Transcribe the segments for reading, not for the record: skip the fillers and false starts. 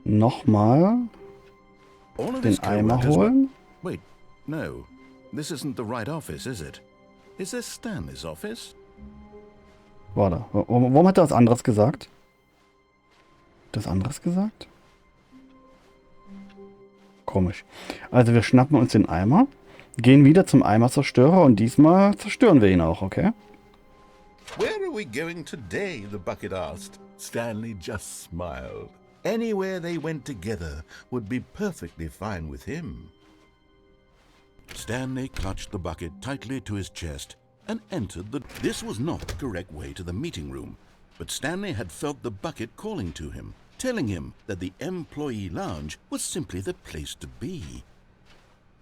nochmal den Eimer holen. Wait, no. This isn't the right office, is it? Is this Stanley's office? Warte, warum hat er was anderes gesagt? Das anderes gesagt? Komisch. Also wir schnappen uns den Eimer, gehen wieder zum Eimer-Zerstörer und diesmal zerstören wir ihn auch, okay? Where are we going today? The bucket asked. Stanley just smiled. Anywhere they went together would be perfectly fine with him. Stanley clutched the bucket tightly to his chest and entered the... This was not the correct way to the meeting room, but Stanley had felt the bucket calling to him, telling him that the employee lounge was simply the place to be.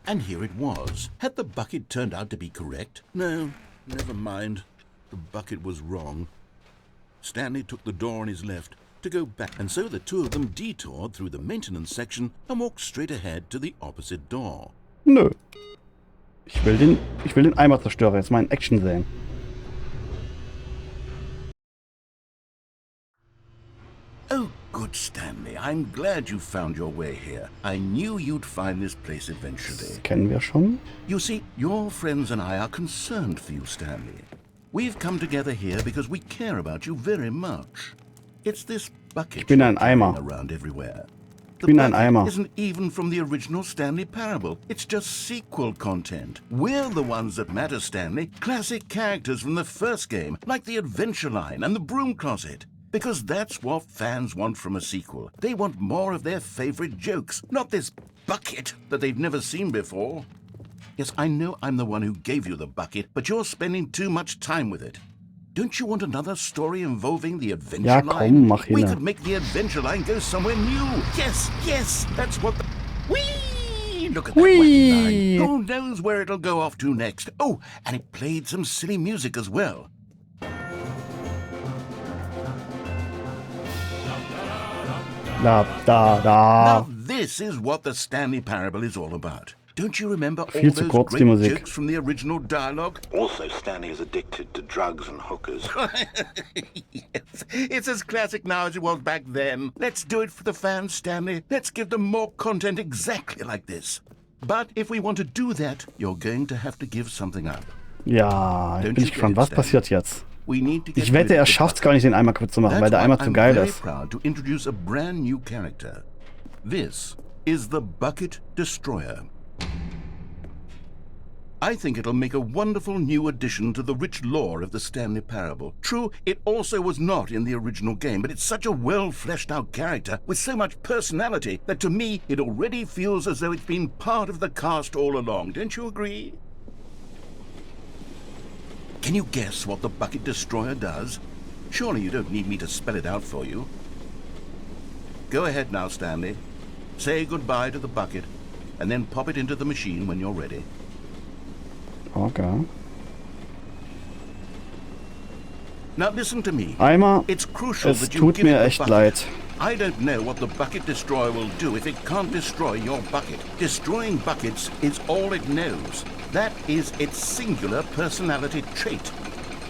And here it was. Had the bucket turned out to be correct? No, never mind. The bucket was wrong. Stanley took the door on his left to go back, and so the two of them detoured through the maintenance section and walked straight ahead to the opposite door. Nö. Ich will den Eimer-Zerstörer jetzt mal in Action sehen. Oh, good Stanley. I'm glad you found your way here. I knew you'd find this place eventually. Das kennen wir schon. You see, your friends and I are concerned for you, Stanley. We've come together here because we care about you very much. It's this bucket Ich bin ein Eimer. around everywhere. Ich bin ein Eimer. Isn't even from the original Stanley Parable. It's just sequel content. We're the ones that matter, Stanley. Classic characters from the first game, like the Adventure Line and the Broom Closet. Because that's what fans want from a sequel. They want more of their favorite jokes, not this bucket that they've never seen before. Yes, I know I'm the one who gave you the bucket, but you're spending too much time with it. Don't you want another story involving the Adventure Ja, Line? komm, mach We hin. could make the Adventure Line go somewhere new. Yes, yes, that's what the... Whee! Look at that Whee! wacky line. Who knows where it'll go off to next? Oh, and it played some silly music as well. Da, da, da. Now this is what the Stanley Parable is all about. Don't you remember all Viel zu those kurz, die great Musik. jokes from the original dialogue? Also, Stanley is addicted to drugs and hookers. Yes, it's as classic now as it was back then. Let's do it for the fans, Stanley. Let's give them more content exactly like this. But if we want to do that, you're going to have to give something up. Ja, ich bin gespannt, was passiert jetzt? We need to get Ich wette, rid er of the schafft es gar nicht, den Eimer kaputt zu machen, weil der Eimer zu geil ist. I'm very proud to introduce a brand new character. This is the Bucket Destroyer. I think it'll make a wonderful new addition to the rich lore of the Stanley Parable. True, it also was not in the original game, but it's such a well-fleshed-out character with so much personality that to me it already feels as though it's been part of the cast all along. Don't you agree? Can you guess what the Bucket Destroyer does? Surely you don't need me to spell it out for you. Go ahead now, Stanley. Say goodbye to the bucket, and then pop it into the machine when you're ready. Okay. Now listen to me. Eimer, It's crucial es that you tut give mir it the echt bucket. leid. I don't know what the Bucket Destroyer will do if it can't destroy your bucket. Destroying buckets is all it knows. That is its singular personality trait.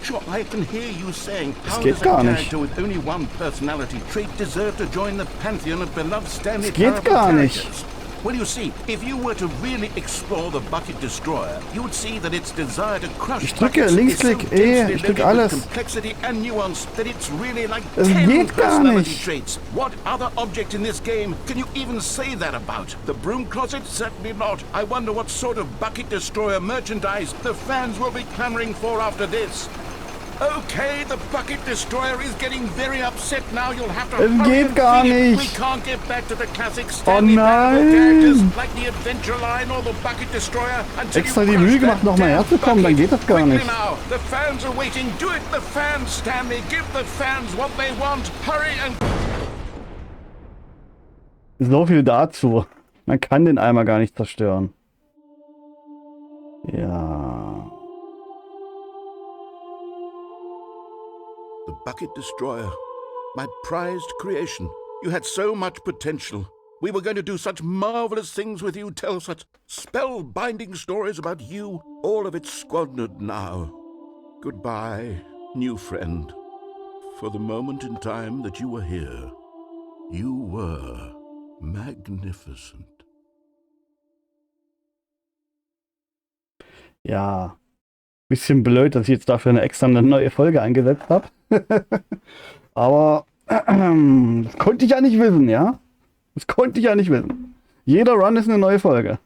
Sure, I can hear you saying, how geht does a gar nicht. character with only one personality trait deserve to join the pantheon of beloved Stanley geht Parable gar nicht. characters? Well, you see, if you were to really explore the Bucket Destroyer, you would see that its desire to crush Ich drücke buckets Linksklick, is so E, densely ich drücke loaded with alles. complexity and nuance that it's really like Es 10 geht gar personality nicht. traits. What other object in this game can you even say that about? The Broom Closet? Certainly not. I wonder what sort of Bucket Destroyer merchandise the fans will be clamoring for after this. Okay, the Bucket Destroyer is getting very upset now. You'll have to Es hurry geht and gar feed it. nicht. We can't get back to the classic Stanley Oh Parable nein. characters like the Adventure Line or the Bucket Destroyer until Extra you die crush Mühe that gemacht, nochmal damn herzukommen, dann bucket. geht das gar Quickly nicht. now, the fans are waiting. Do it, the fans, Stanley. Give the fans what they want. Hurry and... So viel dazu. Man kann den Eimer gar nicht zerstören. Ja. The Bucket Destroyer, my prized creation. You had so much potential. We were going to do such marvelous things with you, tell such spell-binding stories about you. All of it squandered now. Goodbye, new friend. For the moment in time that you were here, you were Magnificent. Ja, bisschen blöd, dass ich jetzt dafür eine neue Folge eingesetzt habe. Aber das konnte ich ja nicht wissen, ja? Das konnte ich ja nicht wissen. Jeder Run ist eine neue Folge.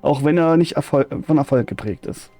Auch wenn er nicht von Erfolg geprägt ist.